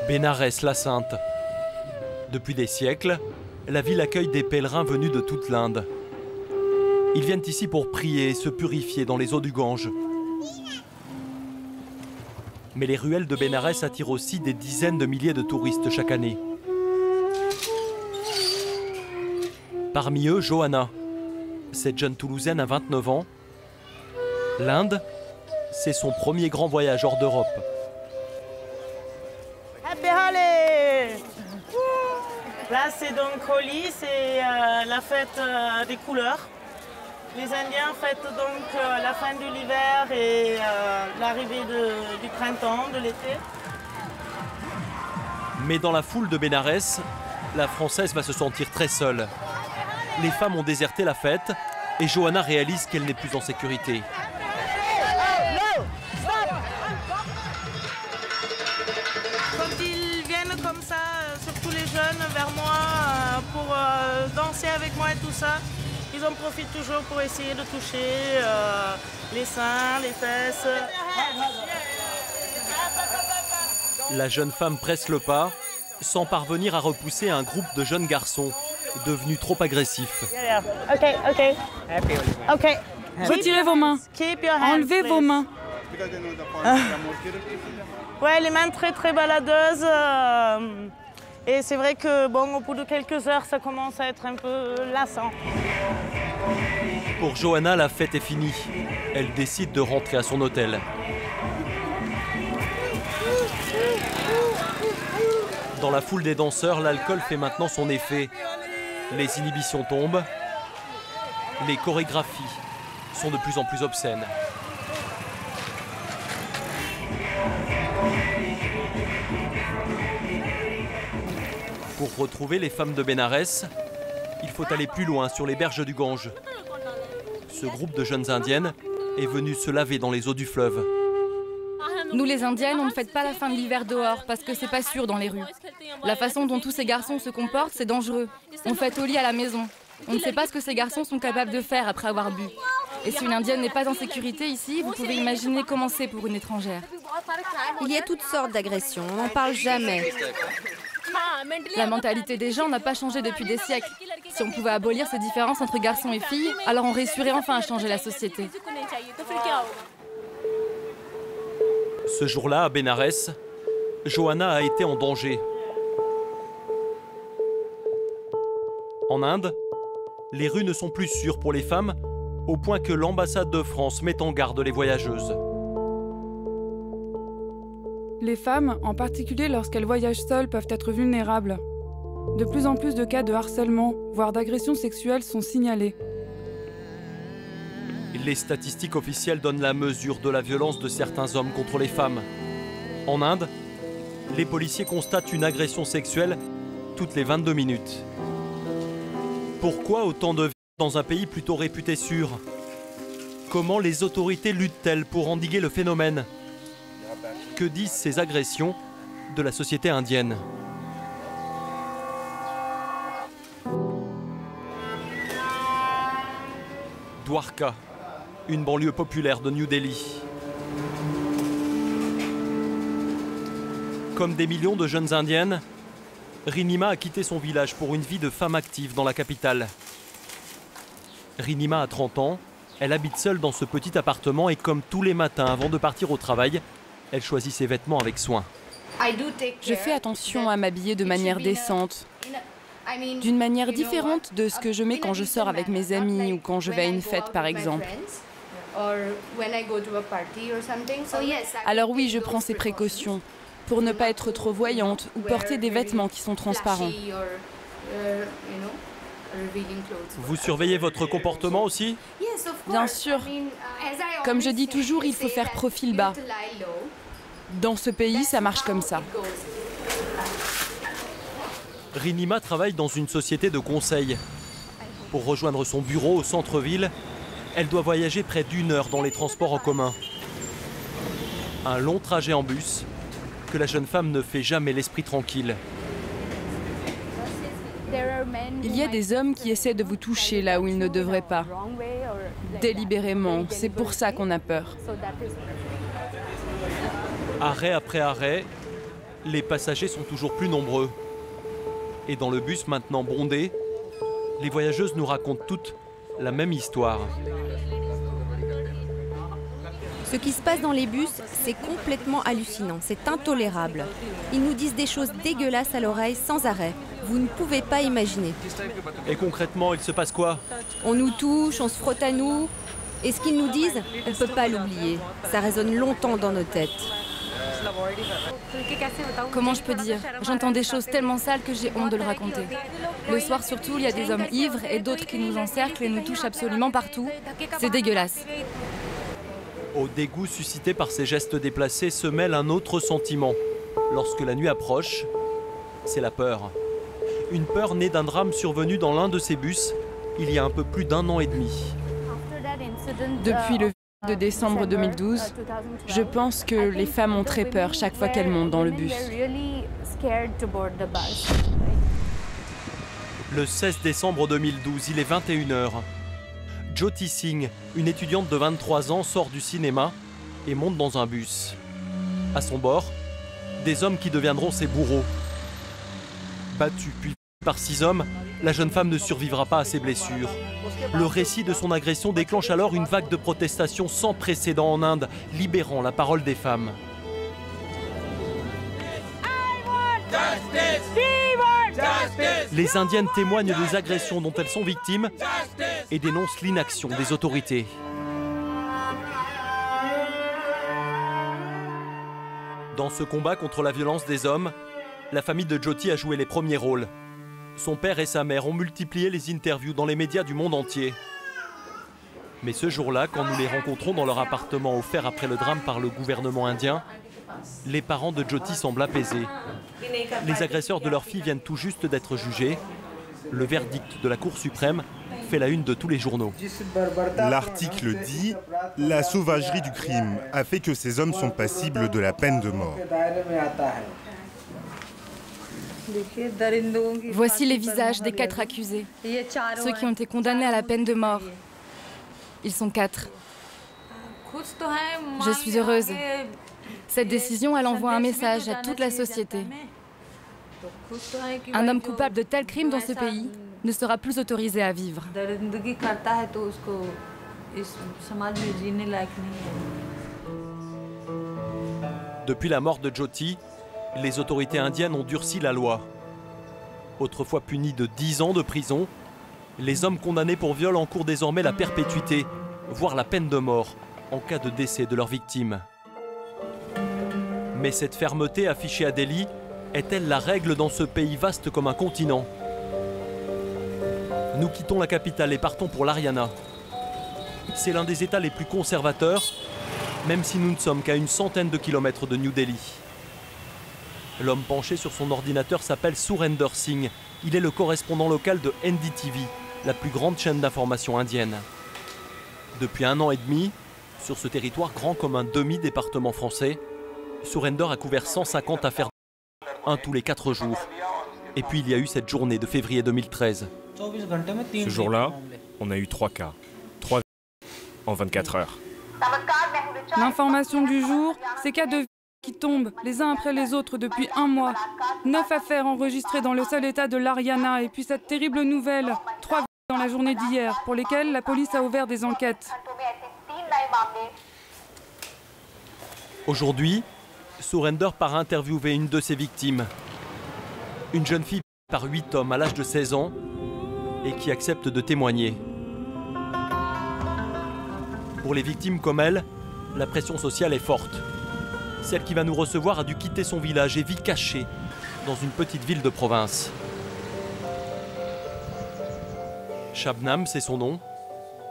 Bénarès, la Sainte. Depuis des siècles, la ville accueille des pèlerins venus de toute l'Inde. Ils viennent ici pour prier et se purifier dans les eaux du Gange. Mais les ruelles de Bénarès attirent aussi des dizaines de milliers de touristes chaque année. Parmi eux, Johanna. Cette jeune Toulousaine a 29 ans. L'Inde, c'est son premier grand voyage hors d'Europe. Là, c'est donc Holi, c'est la fête des couleurs. Les Indiens fêtent donc la fin de l'hiver et l'arrivée du printemps, de l'été. Mais dans la foule de Bénarès, la Française va se sentir très seule. Les femmes ont déserté la fête et Johanna réalise qu'elle n'est plus en sécurité. Quand ils viennent comme ça, surtout les jeunes, vers moi pour danser avec moi et tout ça, ils en profitent toujours pour essayer de toucher les seins, les fesses. La jeune femme presse le pas, sans parvenir à repousser un groupe de jeunes garçons, devenus trop agressifs. Ok. Retirez vos mains. Enlevez vos mains. Ouais, les mains très très baladeuses. Et c'est vrai que bon, au bout de quelques heures, ça commence à être un peu lassant. Pour Johanna, la fête est finie. Elle décide de rentrer à son hôtel. Dans la foule des danseurs, l'alcool fait maintenant son effet. Les inhibitions tombent. Les chorégraphies sont de plus en plus obscènes. Pour retrouver les femmes de Bénarès, il faut aller plus loin sur les berges du Gange. Ce groupe de jeunes indiennes est venu se laver dans les eaux du fleuve. Nous les Indiennes, on ne fête pas la fin de l'hiver dehors parce que c'est pas sûr dans les rues. La façon dont tous ces garçons se comportent, c'est dangereux. On fête au lit à la maison. On ne sait pas ce que ces garçons sont capables de faire après avoir bu. Et si une Indienne n'est pas en sécurité ici, vous pouvez imaginer comment c'est pour une étrangère. Il y a toutes sortes d'agressions, on n'en parle jamais. La mentalité des gens n'a pas changé depuis des siècles. Si on pouvait abolir ces différences entre garçons et filles, alors on réussirait enfin à changer la société. Ce jour-là, à Bénarès, Johanna a été en danger. En Inde, les rues ne sont plus sûres pour les femmes, au point que l'ambassade de France met en garde les voyageuses. Les femmes, en particulier lorsqu'elles voyagent seules, peuvent être vulnérables. De plus en plus de cas de harcèlement, voire d'agressions sexuelles sont signalés. Les statistiques officielles donnent la mesure de la violence de certains hommes contre les femmes. En Inde, les policiers constatent une agression sexuelle toutes les 22 minutes. Pourquoi autant de violences dans un pays plutôt réputé sûr? Comment les autorités luttent-elles pour endiguer le phénomène? Que disent ces agressions de la société indienne? Dwarka, une banlieue populaire de New Delhi. Comme des millions de jeunes indiennes, Rinima a quitté son village pour une vie de femme active dans la capitale. Rinima a 30 ans, elle habite seule dans ce petit appartement et comme tous les matins avant de partir au travail, elle choisit ses vêtements avec soin. Je fais attention à m'habiller de manière décente, d'une manière différente de ce que je mets quand je sors avec mes amis ou quand je vais à une fête par exemple. Alors oui, je prends ces précautions pour ne pas être trop voyante ou porter des vêtements qui sont transparents. Vous surveillez votre comportement aussi? Bien sûr. Comme je dis toujours, il faut faire profil bas. Dans ce pays, ça marche comme ça. Rinima travaille dans une société de conseil. Pour rejoindre son bureau au centre-ville, elle doit voyager près d'1 heure dans les transports en commun. Un long trajet en bus que la jeune femme ne fait jamais l'esprit tranquille. Il y a des hommes qui essaient de vous toucher là où ils ne devraient pas. Délibérément, c'est pour ça qu'on a peur. Arrêt après arrêt, Les passagers sont toujours plus nombreux. Et dans le bus maintenant bondé, les voyageuses nous racontent toutes la même histoire. Ce qui se passe dans les bus, c'est complètement hallucinant, c'est intolérable. Ils nous disent des choses dégueulasses à l'oreille sans arrêt. Vous ne pouvez pas imaginer. Et concrètement, il se passe quoi? On nous touche, on se frotte à nous. Et ce qu'ils nous disent, on ne peut pas l'oublier. Ça résonne longtemps dans nos têtes. Comment je peux dire? J'entends des choses tellement sales que j'ai honte de le raconter. Le soir surtout, il y a des hommes ivres et d'autres qui nous encerclent et nous touchent absolument partout. C'est dégueulasse. Au dégoût suscité par ces gestes déplacés se mêle un autre sentiment. Lorsque la nuit approche, c'est la peur. Une peur née d'un drame survenu dans l'un de ces bus il y a un peu plus d'1 an et demi. Depuis le de décembre 2012, je pense que les femmes ont très peur chaque fois qu'elles montent dans le bus. Le 16 décembre 2012, il est 21h. Jyoti Singh, une étudiante de 23 ans, sort du cinéma et monte dans un bus. À son bord, des hommes qui deviendront ses bourreaux. Battue puis par 6 hommes, la jeune femme ne survivra pas à ses blessures. Le récit de son agression déclenche alors une vague de protestations sans précédent en Inde, libérant la parole des femmes. Les Indiennes témoignent des agressions dont elles sont victimes et dénoncent l'inaction des autorités. Dans ce combat contre la violence des hommes, la famille de Jyoti a joué les premiers rôles. Son père et sa mère ont multiplié les interviews dans les médias du monde entier. Mais ce jour-là, quand nous les rencontrons dans leur appartement offert après le drame par le gouvernement indien, les parents de Jyoti semblent apaisés. Les agresseurs de leur fille viennent tout juste d'être jugés. Le verdict de la Cour suprême fait la une de tous les journaux. L'article dit « La sauvagerie du crime a fait que ces hommes sont passibles de la peine de mort ». Voici les visages des 4 accusés, ceux qui ont été condamnés à la peine de mort. Ils sont 4. Je suis heureuse. Cette décision, elle envoie un message à toute la société. Un homme coupable de tels crimes dans ce pays ne sera plus autorisé à vivre. Depuis la mort de Jyoti, les autorités indiennes ont durci la loi. Autrefois punis de 10 ans de prison, les hommes condamnés pour viol encourent désormais la perpétuité, voire la peine de mort, en cas de décès de leur victime. Mais cette fermeté affichée à Delhi est-elle la règle dans ce pays vaste comme un continent? Nous quittons la capitale et partons pour l'Haryana. C'est l'un des États les plus conservateurs, même si nous ne sommes qu'à une centaine de kilomètres de New Delhi. L'homme penché sur son ordinateur s'appelle Surinder Singh. Il est le correspondant local de NDTV, la plus grande chaîne d'information indienne. Depuis 1 an et demi, sur ce territoire grand comme un demi-département français, Surinder a couvert 150 affaires, un tous les 4 jours. Et puis il y a eu cette journée de février 2013. Ce jour-là, on a eu 3 cas. 3 en 24 heures. L'information du jour, c'est cas de qui tombent les uns après les autres depuis 1 mois. 9 affaires enregistrées dans le seul état de l'Haryana. Et puis cette terrible nouvelle, 3 dans la journée d'hier, pour lesquelles la police a ouvert des enquêtes. Aujourd'hui, Surinder part interviewer une de ses victimes. Une jeune fille par 8 hommes à l'âge de 16 ans et qui accepte de témoigner. Pour les victimes comme elle, la pression sociale est forte. Celle qui va nous recevoir a dû quitter son village et vit cachée dans une petite ville de province. Shabnam, c'est son nom,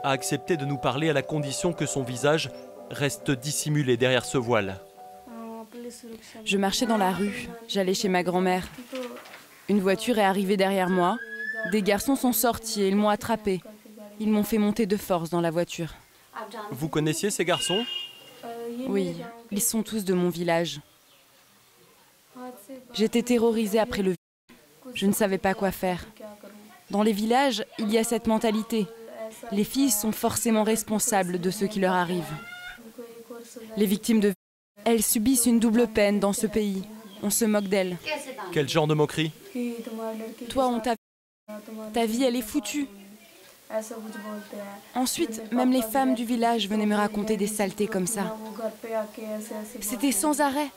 a accepté de nous parler à la condition que son visage reste dissimulé derrière ce voile. Je marchais dans la rue, j'allais chez ma grand-mère. Une voiture est arrivée derrière moi. Des garçons sont sortis et ils m'ont attrapée. Ils m'ont fait monter de force dans la voiture. Vous connaissiez ces garçons? Oui, ils sont tous de mon village. J'étais terrorisée après le viol. Je ne savais pas quoi faire. Dans les villages, il y a cette mentalité. Les filles sont forcément responsables de ce qui leur arrive. Les victimes de viol, elles subissent une double peine dans ce pays. On se moque d'elle. Quel genre de moquerie? Toi, on t'a... Ta vie, elle est foutue. Ensuite, même les femmes du village venaient me raconter des saletés comme ça. C'était sans arrêt.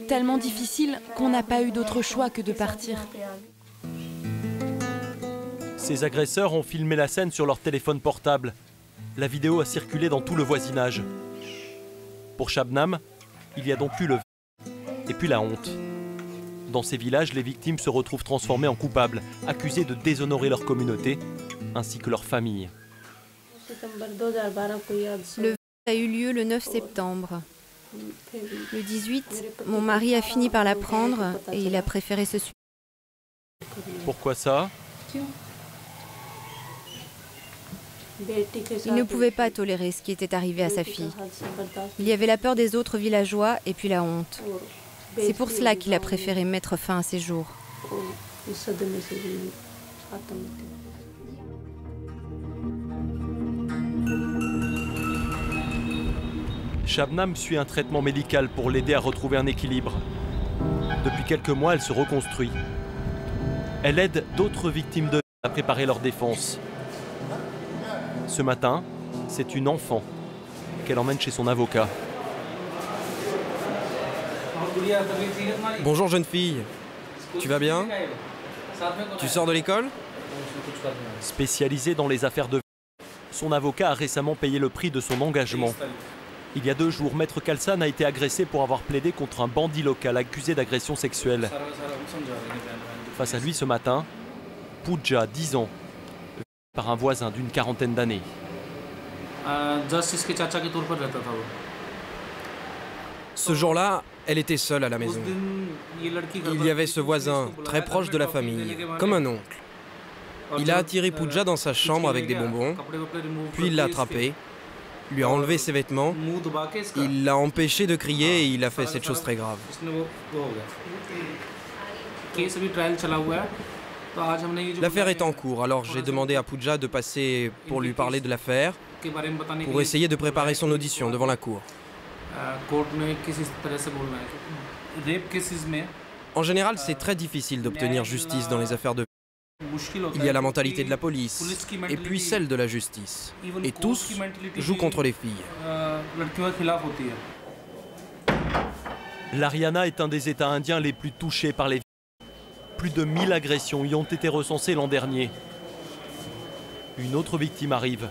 Tellement difficile qu'on n'a pas eu d'autre choix que de partir. Ces agresseurs ont filmé la scène sur leur téléphone portable. La vidéo a circulé dans tout le voisinage. Pour Shabnam, il y a donc eu le et puis la honte. Dans ces villages, les victimes se retrouvent transformées en coupables, accusées de déshonorer leur communauté, ainsi que leur famille. Le a eu lieu le 9 septembre. Le 18, mon mari a fini par la prendre et il a préféré se suicider. Pourquoi ça? Il ne pouvait pas tolérer ce qui était arrivé à sa fille. Il y avait la peur des autres villageois et puis la honte. C'est pour cela qu'il a préféré mettre fin à ses jours. Shabnam suit un traitement médical pour l'aider à retrouver un équilibre. Depuis quelques mois, elle se reconstruit. Elle aide d'autres victimes de à préparer leur défense. Ce matin, c'est une enfant qu'elle emmène chez son avocat. Bonjour jeune fille, tu vas bien? Tu sors de l'école? Spécialisé dans les affaires de son avocat a récemment payé le prix de son engagement. Il y a 2 jours, Maître Khalsan a été agressé pour avoir plaidé contre un bandit local accusé d'agression sexuelle. Face à lui ce matin, Pooja, 10 ans, par un voisin d'une quarantaine d'années. Ce jour-là, elle était seule à la maison. Il y avait ce voisin, très proche de la famille, comme un oncle. Il a attiré Pooja dans sa chambre avec des bonbons, puis il l'a attrapée, lui a enlevé ses vêtements, il l'a empêché de crier et il a fait cette chose très grave. L'affaire est en cours, alors j'ai demandé à Pooja de passer pour lui parler de l'affaire, pour essayer de préparer son audition devant la cour. En général, c'est très difficile d'obtenir justice dans les affaires de... Il y a la mentalité de la police, et puis celle de la justice. Et tous jouent contre les filles. L'Haryana est un des États indiens les plus touchés par les... Plus de 1000 agressions y ont été recensées l'an dernier. Une autre victime arrive.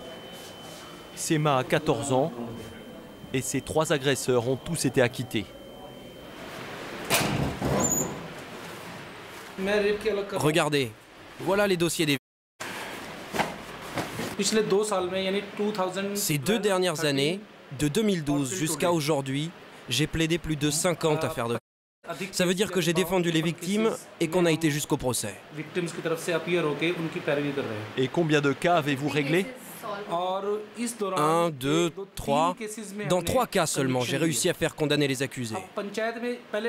Sema a 14 ans et ses 3 agresseurs ont tous été acquittés. Regardez, voilà les dossiers des... Ces 2 dernières années, de 2012 jusqu'à aujourd'hui, j'ai plaidé plus de 50 affaires de... Ça veut dire que j'ai défendu les victimes et qu'on a été jusqu'au procès. Et combien de cas avez-vous réglés? 1, 2, 3. Dans 3 cas seulement, j'ai réussi à faire condamner les accusés.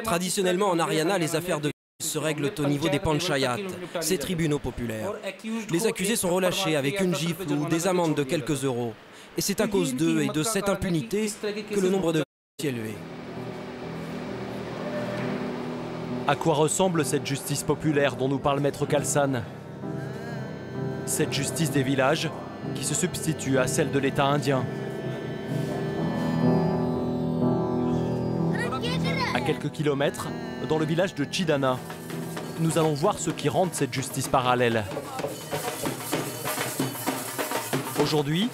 Traditionnellement, en Haryana, les affaires de se règlent au niveau des panchayats, ces tribunaux populaires. Les accusés sont relâchés avec une gifle ou des amendes de quelques euros. Et c'est à cause d'eux et de cette impunité que le nombre de est élevé. À quoi ressemble cette justice populaire dont nous parle Maître Khalsan? Cette justice des villages qui se substitue à celle de l'État indien. À quelques kilomètres, dans le village de Chidana, nous allons voir ce qui rend cette justice parallèle. Aujourd'hui,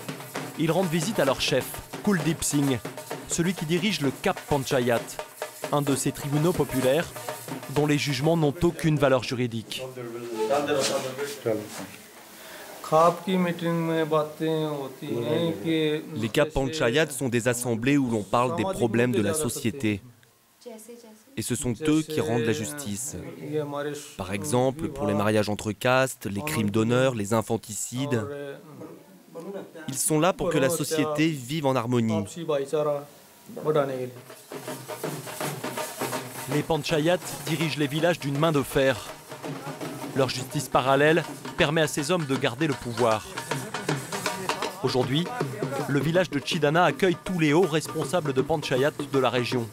ils rendent visite à leur chef, Kuldeep Singh, celui qui dirige le Cap Panchayat, un de ces tribunaux populaires dont les jugements n'ont aucune valeur juridique. Les Cap Panchayat sont des assemblées où l'on parle des problèmes de la société. Et ce sont eux qui rendent la justice. Par exemple, pour les mariages entre castes, les crimes d'honneur, les infanticides. Ils sont là pour que la société vive en harmonie. Les Panchayats dirigent les villages d'une main de fer. Leur justice parallèle permet à ces hommes de garder le pouvoir. Aujourd'hui, le village de Chidana accueille tous les hauts responsables de Panchayat de la région.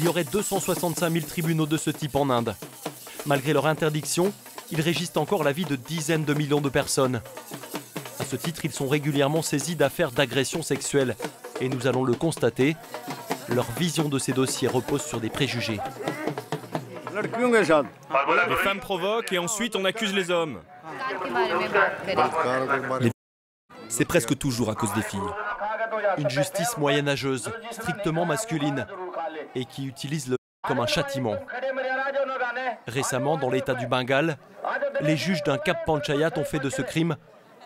Il y aurait 265 000 tribunaux de ce type en Inde. Malgré leur interdiction, ils régissent encore la vie de dizaines de millions de personnes. À ce titre, ils sont régulièrement saisis d'affaires d'agression sexuelle. Et nous allons le constater, leur vision de ces dossiers repose sur des préjugés. Les femmes provoquent et ensuite on accuse les hommes. C'est presque toujours à cause des filles. Une justice moyenâgeuse, strictement masculine, et qui utilise le comme un châtiment. Récemment, dans l'état du Bengale, les juges d'un Cap Panchayat ont fait de ce crime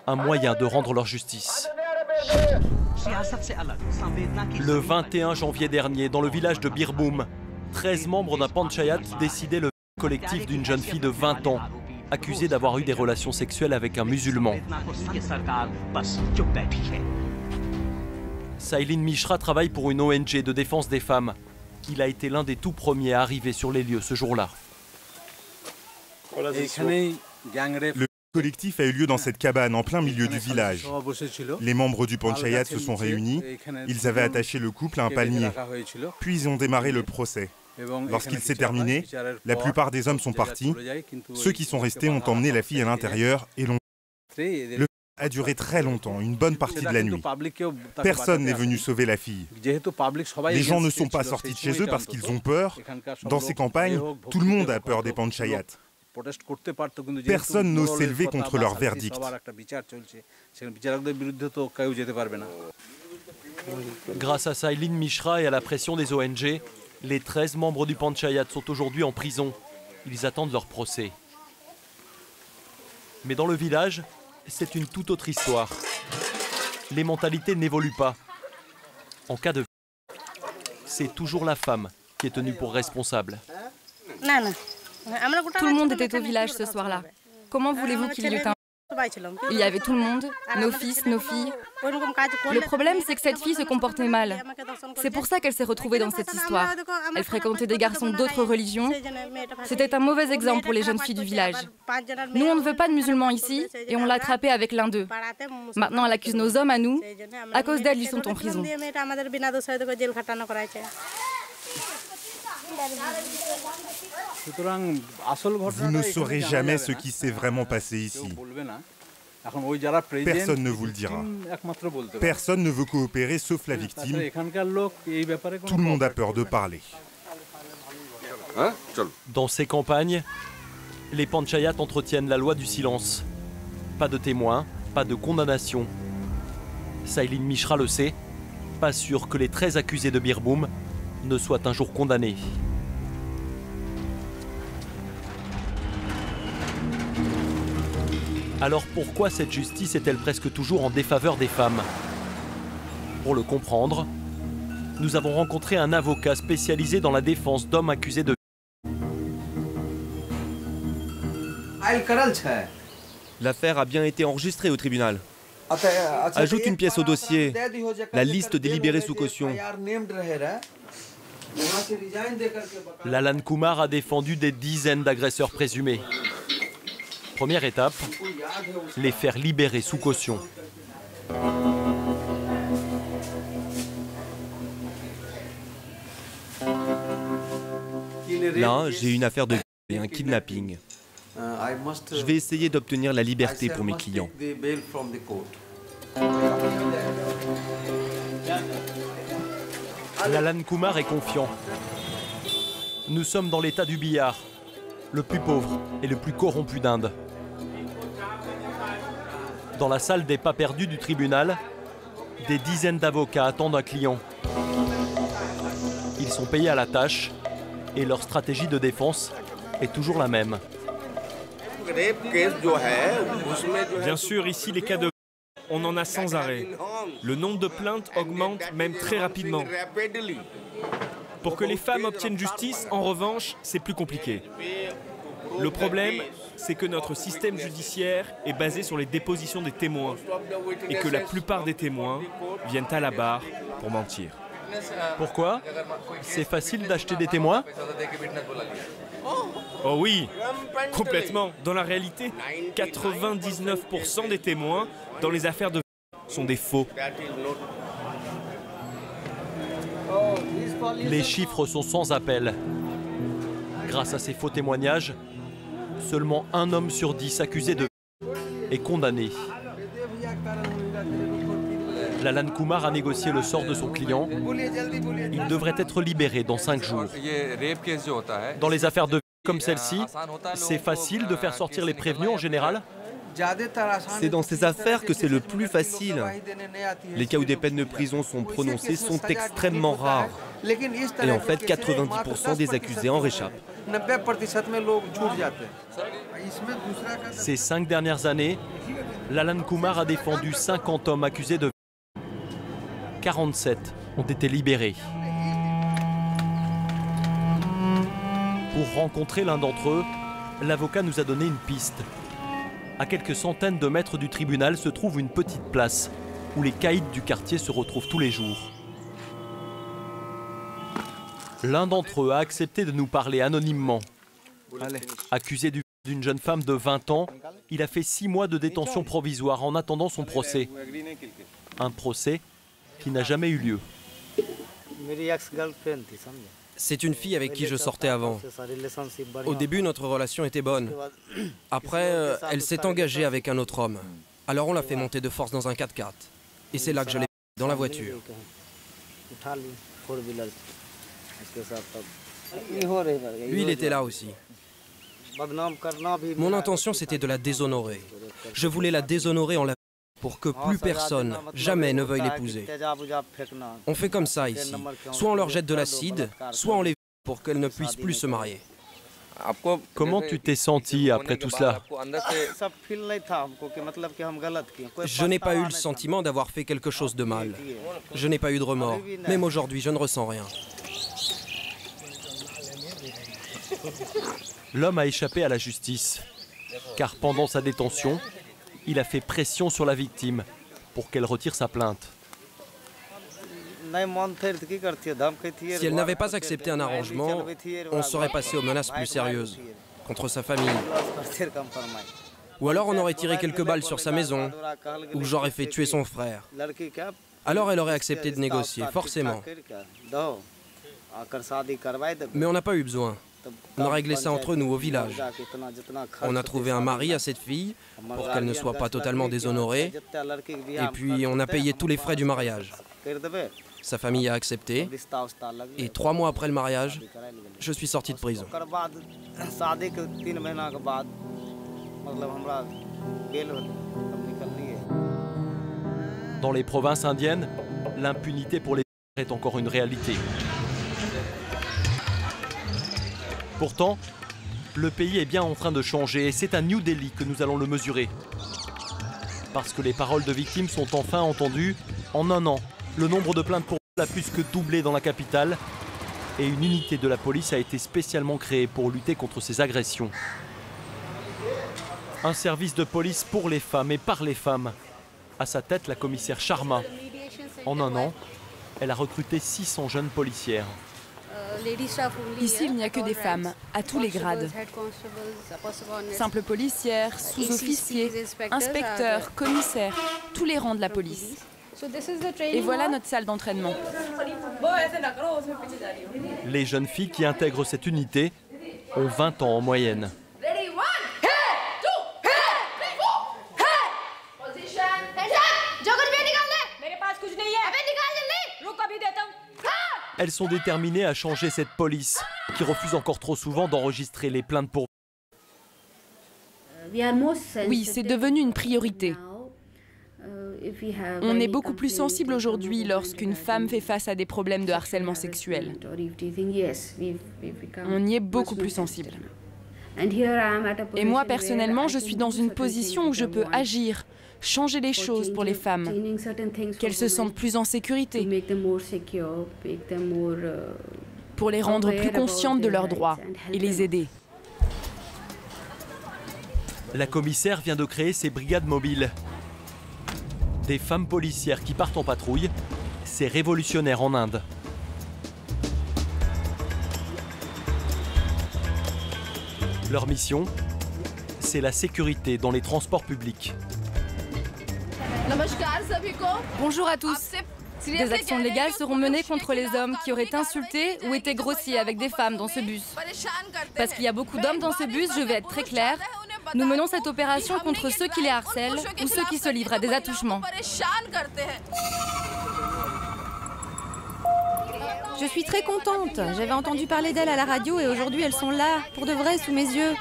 un moyen de rendre leur justice. Le 21 janvier dernier, dans le village de Birbhum, 13 membres d'un Panchayat décidaient le collectif d'une jeune fille de 20 ans, accusée d'avoir eu des relations sexuelles avec un musulman. Sailin Mishra travaille pour une ONG de défense des femmes. Il a été l'un des tout premiers à arriver sur les lieux ce jour-là. Le collectif a eu lieu dans cette cabane en plein milieu du village. Les membres du Panchayat se sont réunis, ils avaient attaché le couple à un palmier, puis ils ont démarré le procès. Lorsqu'il s'est terminé, la plupart des hommes sont partis. Ceux qui sont restés ont emmené la fille à l'intérieur et l'ont... Le a duré très longtemps, une bonne partie de la nuit. Personne n'est venu sauver la fille. Les gens ne sont pas sortis de chez eux parce qu'ils ont peur. Dans ces campagnes, tout le monde a peur des Panchayats. Personne n'ose s'élever contre leur verdict. Grâce à Sailin Mishra et à la pression des ONG, les 13 membres du Panchayat sont aujourd'hui en prison. Ils attendent leur procès. Mais dans le village, c'est une toute autre histoire. Les mentalités n'évoluent pas. En cas de c'est toujours la femme qui est tenue pour responsable. Tout le monde était au village ce soir-là. Comment voulez-vous qu'il y eût un... Il y avait tout le monde, nos fils, nos filles. Le problème, c'est que cette fille se comportait mal. C'est pour ça qu'elle s'est retrouvée dans cette histoire. Elle fréquentait des garçons d'autres religions. C'était un mauvais exemple pour les jeunes filles du village. Nous, on ne veut pas de musulmans ici, et on l'a attrapée avec l'un d'eux. Maintenant, elle accuse nos hommes à nous. À cause d'elle, ils sont en prison. Vous ne saurez jamais ce qui s'est vraiment passé ici. Personne ne vous le dira. Personne ne veut coopérer sauf la victime. Tout le monde a peur de parler. Dans ces campagnes, les Panchayats entretiennent la loi du silence. Pas de témoins, pas de condamnation. Sailin Mishra le sait, pas sûr que les 13 accusés de Birbhum ne soient un jour condamnés. Alors pourquoi cette justice est-elle presque toujours en défaveur des femmes? Pour le comprendre, nous avons rencontré un avocat spécialisé dans la défense d'hommes accusés de... L'affaire a bien été enregistrée au tribunal. Ajoute une pièce au dossier, la liste des libérés sous caution. Lalan Kumar a défendu des dizaines d'agresseurs présumés. Première étape, les faire libérer sous caution. Là, j'ai une affaire de et un kidnapping. Je vais essayer d'obtenir la liberté pour mes clients. Lalan Kumar est confiant. Nous sommes dans l'état du Bihar, le plus pauvre et le plus corrompu d'Inde. Dans la salle des pas perdus du tribunal, des dizaines d'avocats attendent un client. Ils sont payés à la tâche et leur stratégie de défense est toujours la même. Bien sûr, ici, les cas de... on en a sans arrêt. Le nombre de plaintes augmente même très rapidement. Pour que les femmes obtiennent justice, en revanche, c'est plus compliqué. Le problème, c'est que notre système judiciaire est basé sur les dépositions des témoins et que la plupart des témoins viennent à la barre pour mentir. Pourquoi? C'est facile d'acheter des témoins? Oh oui, complètement. Dans la réalité, 99% des témoins dans les affaires de sont des faux. Les chiffres sont sans appel. Grâce à ces faux témoignages, seulement un homme sur 10 accusé de est condamné. Lalan Kumar a négocié le sort de son client. Il devrait être libéré dans 5 jours. Dans les affaires de comme celle-ci, c'est facile de faire sortir les prévenus en général? C'est dans ces affaires que c'est le plus facile. Les cas où des peines de prison sont prononcées sont extrêmement rares. Et en fait, 90% des accusés en réchappent. Ces 5 dernières années, Lalan Kumar a défendu 50 hommes accusés de 47 ont été libérés. Pour rencontrer l'un d'entre eux, l'avocat nous a donné une piste. À quelques centaines de mètres du tribunal se trouve une petite place où les caïds du quartier se retrouvent tous les jours. L'un d'entre eux a accepté de nous parler anonymement. Accusé d'une jeune femme de 20 ans, il a fait 6 mois de détention provisoire en attendant son procès. Un procès qui n'a jamais eu lieu. C'est une fille avec qui je sortais avant. Au début, notre relation était bonne. Après, elle s'est engagée avec un autre homme. Alors on l'a fait monter de force dans un 4x4. Et c'est là que je l'ai mis dans la voiture. Lui, il était là aussi. Mon intention, c'était de la déshonorer. Je voulais la déshonorer en la pour que plus personne, jamais ne veuille l'épouser. On fait comme ça ici. Soit on leur jette de l'acide, soit on les pour qu'elles ne puissent plus se marier. Comment tu t'es senti après tout cela? Je n'ai pas eu le sentiment d'avoir fait quelque chose de mal. Je n'ai pas eu de remords. Même aujourd'hui, je ne ressens rien. L'homme a échappé à la justice, car pendant sa détention, il a fait pression sur la victime pour qu'elle retire sa plainte. Si elle n'avait pas accepté un arrangement, on serait passé aux menaces plus sérieuses, contre sa famille. Ou alors on aurait tiré quelques balles sur sa maison, ou j'aurais fait tuer son frère. Alors elle aurait accepté de négocier, forcément. Mais on n'a pas eu besoin. On a réglé ça entre nous au village. On a trouvé un mari à cette fille pour qu'elle ne soit pas totalement déshonorée. Et puis on a payé tous les frais du mariage. Sa famille a accepté. Et 3 mois après le mariage, je suis sorti de prison. Dans les provinces indiennes, l'impunité pour les est encore une réalité. Pourtant, le pays est bien en train de changer et c'est à New Delhi que nous allons le mesurer. Parce que les paroles de victimes sont enfin entendues, en 1 an, le nombre de plaintes pour a plus que doublé dans la capitale et une unité de la police a été spécialement créée pour lutter contre ces agressions. Un service de police pour les femmes et par les femmes. À sa tête, la commissaire Sharma. En 1 an, elle a recruté 600 jeunes policières. Ici, il n'y a que des femmes, à tous les grades. Simples policières, sous-officiers, inspecteurs, commissaires, tous les rangs de la police. Et voilà notre salle d'entraînement. Les jeunes filles qui intègrent cette unité ont 20 ans en moyenne. Elles sont déterminées à changer cette police, qui refuse encore trop souvent d'enregistrer les plaintes pour... Oui, c'est devenu une priorité. On est beaucoup plus sensible aujourd'hui lorsqu'une femme fait face à des problèmes de harcèlement sexuel. On y est beaucoup plus sensible. Et moi, personnellement, je suis dans une position où je peux agir, changer les choses pour les femmes, qu'elles se sentent plus en sécurité, pour les rendre plus conscientes de leurs droits et les aider. La commissaire vient de créer ces brigades mobiles. Des femmes policières qui partent en patrouille, c'est révolutionnaire en Inde. Leur mission, c'est la sécurité dans les transports publics. Bonjour à tous. Des actions légales seront menées contre les hommes qui auraient insulté ou été grossiers avec des femmes dans ce bus. Parce qu'il y a beaucoup d'hommes dans ce bus, je vais être très claire. Nous menons cette opération contre ceux qui les harcèlent ou ceux qui se livrent à des attouchements. Je suis très contente. J'avais entendu parler d'elles à la radio et aujourd'hui elles sont là, pour de vrai, sous mes yeux.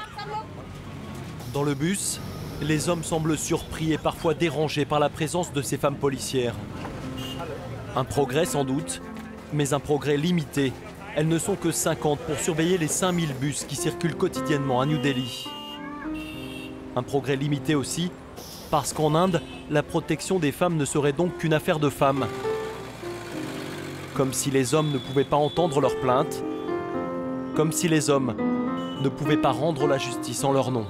Dans le bus, les hommes semblent surpris et parfois dérangés par la présence de ces femmes policières. Un progrès sans doute, mais un progrès limité. Elles ne sont que 50 pour surveiller les 5000 bus qui circulent quotidiennement à New Delhi. Un progrès limité aussi, parce qu'en Inde, la protection des femmes ne serait donc qu'une affaire de femmes. Comme si les hommes ne pouvaient pas entendre leurs plaintes, comme si les hommes ne pouvaient pas rendre la justice en leur nom.